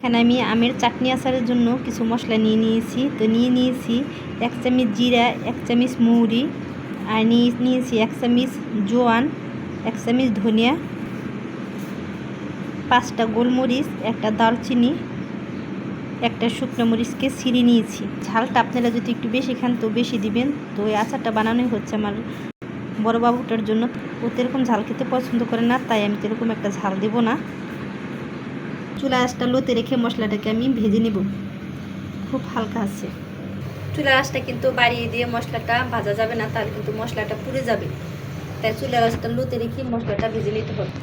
এখানে আমি আমের চাটনি আচারের জন্য কিছু মশলা নিয়ে নিয়েছি। তো নিয়ে নিয়েছি 1 চামচ জিরা, 1 চামচ মৌরি, আর নিয়েছি 1 চামচ জোয়ান, 1 চামচ ধনিয়া, 5টা গোলমরিচ, 1টা দারচিনি, 1টা শুকনো মরিচকে ছিঁড়ে নিয়েছি। ঝালটা আপনারা যদি একটু বেশি খান তো বেশি দিবেন। তো এই আচারটা বানানোই হচ্ছে আমার বড় বাবুটার জন্য। ও এরকম ঝাল খেতে পছন্দ করে না, তাই আমি এরকম একটা ঝাল দেব না। চুলা আঁচটা লোতে রেখে মশলাটাকে আমি ভেজে নেব, খুব হালকা আছে। চুলা আঁচটা কিন্তু বাড়িয়ে দিয়ে মশলাটা ভাজা যাবে না, তাহলে কিন্তু মশলাটা পুড়ে যাবে। তাই চুলা আঁচটা লোতে রেখে মশলাটা ভেজে নিতে হবে।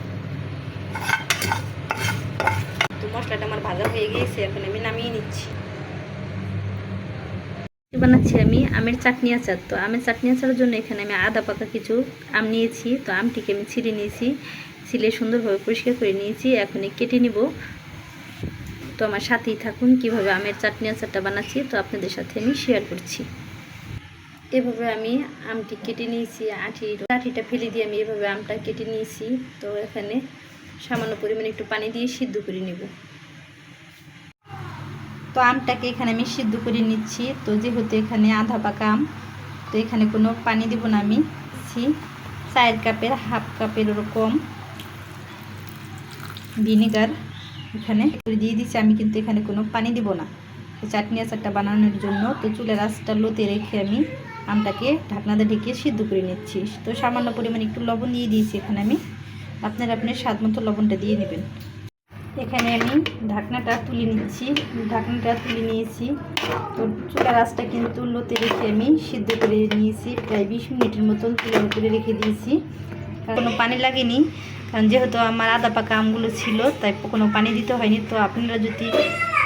তো মশলাটা আমার ভাজা হয়ে গিয়েছে, এখন আমি নামিয়ে নিচ্ছি। বানাচ্ছি আমি আমের চাটনি আচার। তো আমের চাটনি আচারের জন্য এখানে আমি আদা পাকা কিছু আম নিয়েছি। তো আমটিকে আমি ছিলে নিয়েছি, ছিলে সুন্দরভাবে পরিষ্কার করে নিয়েছি। এখন কেটে নিব। তো আমার সাথেই থাকুন কিভাবে আমের চাটনি আচারটা বানাচ্ছি, তো আপনাদের সাথে আমি শেয়ার করছি। এভাবে আমি আমটি কেটে নিয়েছি, আঠিটা ফেলে দিয়ে আমি এভাবে আমটা কেটে নিয়েছি। তো এখানে সামান্য পরিমাণে একটু পানি দিয়ে সিদ্ধ করে নেব। তো আমটাকে এখানে আমি সিদ্ধ করে নিচ্ছি। তো যেহেতু এখানে আধা পাকা আম, তো এখানে কোনো পানি দেব না। আমি 4 কাপের হাফ কাপের কম ভিনেগার এখানে দিয়ে দিচ্ছি। আমি কিন্তু এখানে কোনো পানি দিব না চাটনি আচারটা বানানোর জন্য। তো চুলের আঁচটা লোতে রেখে আমি আমটাকে ঢাকনাতে ঢেকে সিদ্ধ করে নিচ্ছি। তো সামান্য পরিমাণে একটু লবণ দিয়ে দিয়েছি এখানে আমি। আপনার স্বাদ মতো লবণটা দিয়ে নেবেন। এখানে আমি ঢাকনাটা তুলে নিচ্ছি, ঢাকনাটা তুলে নিয়েছি। তো চুলার আঁচটা কিন্তু লোতে রেখে আমি সিদ্ধ করে নিয়েছি। প্রায় 20 মিনিটের মতন চুলার উপরে রেখে দিয়েছি। কোনো পানি লাগেনি, কারণ যেহেতু আমার আদা পাকা আমগুলো ছিল, তাই কোনো পানি দিতে হয়নি। তো আপনারা যদি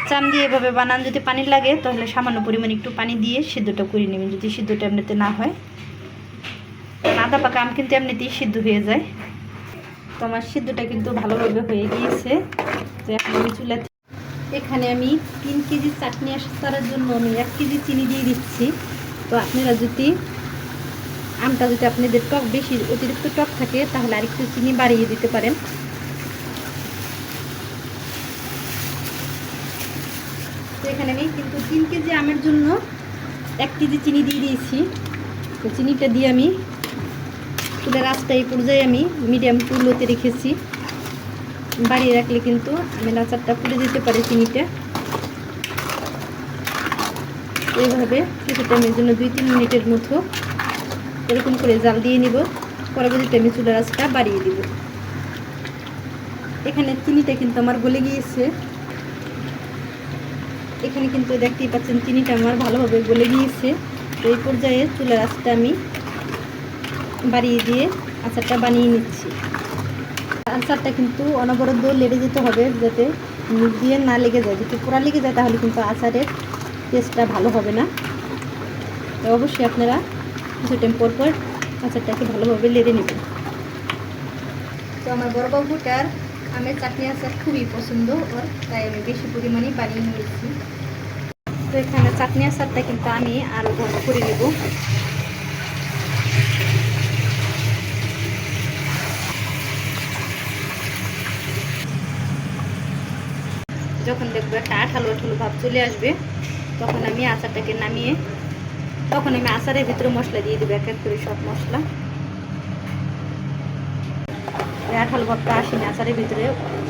চাম দিয়ে এভাবে বানান, যদি পানি লাগে তাহলে সামান্য পরিমাণে একটু পানি দিয়ে সিদ্ধটা করে নেবেন, যদি সিদ্ধটা এমনিতে না হয়। আদা পাকা আম কিন্তু এমনিতেই সিদ্ধ হয়ে যায়। তো আমার সিদ্ধটা কিন্তু ভালোভাবে হয়ে গিয়েছে। তো এখন আমি চুলাতে এখানে আমি 3 কেজি চাটনি আচারের জন্য আমি 1 কেজি চিনি দিয়ে দিচ্ছি। তো আপনারা যদি আমটা যদি আপনাদের টক বেশি অতিরিক্ত টক থাকে তাহলে আরেকটু চিনি বাড়িয়ে দিতে পারেন। তো এখানে আমি কিন্তু 3 কেজি আমের জন্য 1 কেজি চিনি দিয়ে দিয়েছি। তো চিনিটা দিয়ে আমি চুলার আঁচটা এই পর্যায়ে আমি মিডিয়াম টু লোতে রেখেছি। বাড়িয়ে রাখলে কিন্তু আমের আচারটা পুড়ে যেতে পারে চিনিটা। এইভাবে কিছু টাইমের জন্য 2-3 মিনিটের মতো এরকম করে জাল দিয়ে নিব। পরবর্তীতে আমি চুলার আঁচটা বাড়িয়ে দিব। এখানে চিনিটা কিন্তু আমার গলে গিয়েছে। এখানে কিন্তু দেখতেই পাচ্ছেন চিনিটা আমার ভালোভাবে গলে গিয়েছে। তো এই পর্যায়ে চুলার আঁচটা আমি বাড়িয়ে দিয়ে আচারটা বানিয়ে নিচ্ছি। আচারটা কিন্তু অনবরত লেগে যেতে হবে, যাতে মুখ দিয়ে না লেগে যায়। যদি পোড়া লেগে যায় তাহলে কিন্তু আচারের টেস্টটা ভালো হবে না। তো অবশ্যই আপনারা কিছু টাইম পর পর আচারটাকে ভালোভাবে লেড়ে নেবেন। তো আমার বড় বাবুটার আমের চাটনি আচার খুবই পছন্দ ওর, তাই আমি বেশি পরিমাণে বানিয়ে নিয়েছি। তো এখানে চাটনি আচারটা কিন্তু আমি আরও ঘন করে নেব। যখন দেখবো একটা আঠালো আঠালো ভাব চলে আসবে, তখন আমি আচারটাকে নামিয়ে তখন আমি আচারের ভিতরে মশলা দিয়ে দেবো, এক এক করে সব মশলা। আঠালো ভাবটা আসেনি আচারের ভিতরে,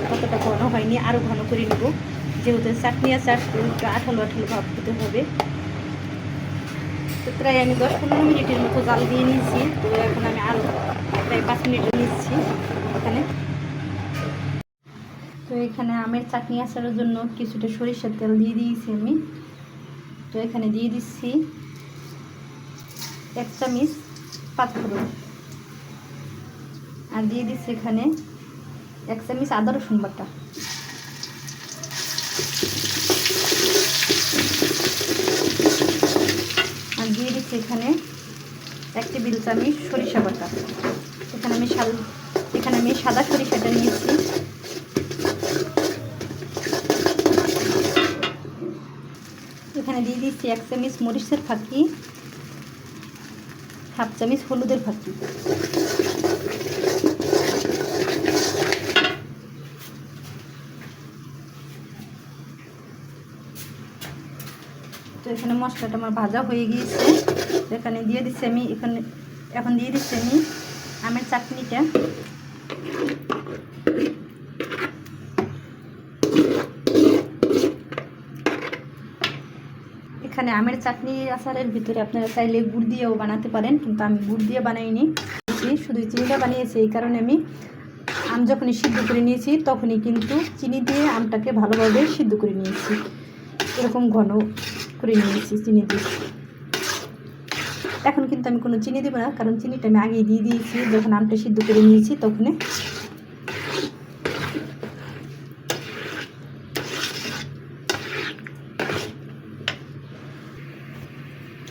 কতটা ঘন হয়নি, আরও ঘন করে নেব। যেহেতু চাটনি আচার একটু আঠালো আঠালো ভাব হতে হবে। তো প্রায় আমি 10-15 মিনিটের মতো জাল দিয়ে নিয়েছি। তো এখন আমি আরও প্রায় 5 মিনিট নিচ্ছি এখানে। তো এখানে আমের চাটনি আচারের জন্য কিছুটা সরিষার তেল দিয়ে দিয়েছি আমি। তো এখানে দিয়ে দিচ্ছি 1 চামচ পাঁচফোড়ন, আর দিয়ে দিচ্ছি এখানে 1 চামচ আদা রসুন বাটা, আর দিয়ে দিচ্ছি এখানে 1 টেবিল চামচ সরিষা বাটা। এখানে আমি সাদা সরিষাটা নিয়েছি। এখানে দিয়ে দিচ্ছি 1 চামচ মরিচের ফাঁকি, হাফ চামচ হলুদের ফাঁকি। তো এখানে মশলাটা আমার ভাজা হয়ে গিয়েছে। তো এখানে দিয়ে দিচ্ছি আমি এখন দিয়ে দিচ্ছি আমি আমের চাটনিটা। এখানে আমের চাটনি আচারের ভিতরে আপনারা চাইলে গুড় দিয়েও বানাতে পারেন, কিন্তু আমি গুড় দিয়ে বানাইনি, শুধু চিনিটা বানিয়েছি। এই কারণে আমি আম যখনই সিদ্ধ করে নিয়েছি তখনই কিন্তু চিনি দিয়ে আমটাকে ভালোভাবে সিদ্ধ করে নিয়েছি, এরকম ঘন করে নিয়েছি চিনি দিয়ে। এখন কিন্তু আমি কোনো চিনি দেবো না, কারণ চিনিটা আমি আগেই দিয়ে দিয়েছি যখন আমটা সিদ্ধ করে নিয়েছি তখন।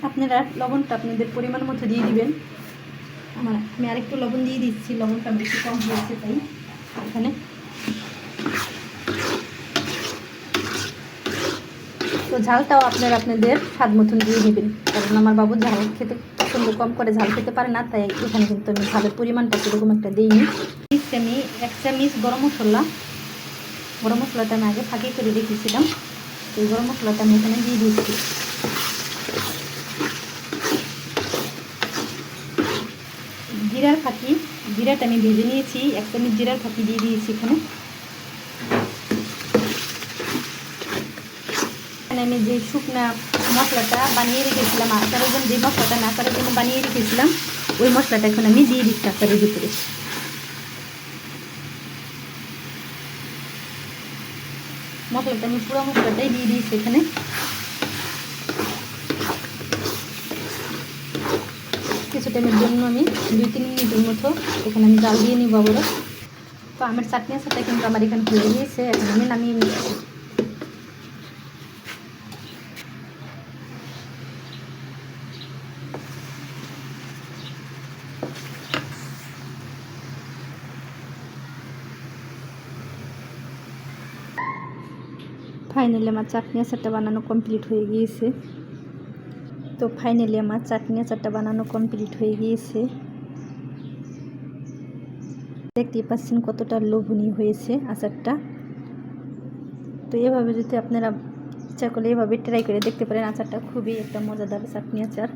আপনারা লবণটা আপনাদের পরিমাণ মতো দিয়ে দিবেন। আমি আরেকটু লবণ দিয়ে দিচ্ছি, লবণটা বেশি কম হয়েছে তাই এখানে। তো ঝালটাও আপনারা আপনাদের স্বাদ মতন দিয়ে নেবেন, কারণ আমার বাবু ঝাল খেতে পছন্দ কম করে, ঝাল খেতে পারে না, তাই এখানে কিন্তু আমি ঝালের পরিমাণটা সেরকম একটা দিইনি। আমি 1 চামচ গরম মশলাটা আমি আগে ফাঁকি করে রেখেছিলাম, এই গরম মশলাটা আমি এখানে দিয়ে দিচ্ছি। জিরার ফাঁকি, জিরাটা আমি ভেজে নিয়েছি, 1 চামচ জিরার ফাঁকি দিয়ে দিয়েছি এখানে। আমি যে শুকনা মশলাটা বানিয়ে রেখেছিলাম আচারের জন্য, যে মশলাটা আমি আচারের জন্য বানিয়ে রেখেছিলাম, ওই মশলাটা এখন আমি দিয়ে দিচ্ছি আচারের ভিতরে। মশলাটা আমি পুরো মশলাটাই দিয়ে দিয়েছি এখানে। কিছু টাইমের জন্য আমি 2-3 মিনিটের মতো এখানে আমি জাল দিয়ে নিব আবার। তো আমের চাটনি আচারটা কিন্তু আমার এখানে হয়ে গিয়েছে, এখন আমি নামিয়ে নিচ্ছি। ফাইনালি আমার চাটনি আচারটা বানানো কমপ্লিট হয়ে গিয়েছে। দেখতেই পাচ্ছেন কতটা লোভনীয় হয়েছে আচারটা। তো এভাবে যদি আপনারা ইচ্ছা করলে এভাবে ট্রাই করে দেখতে পারেন, আচারটা খুবই একটা মজাদার চাটনি আচার।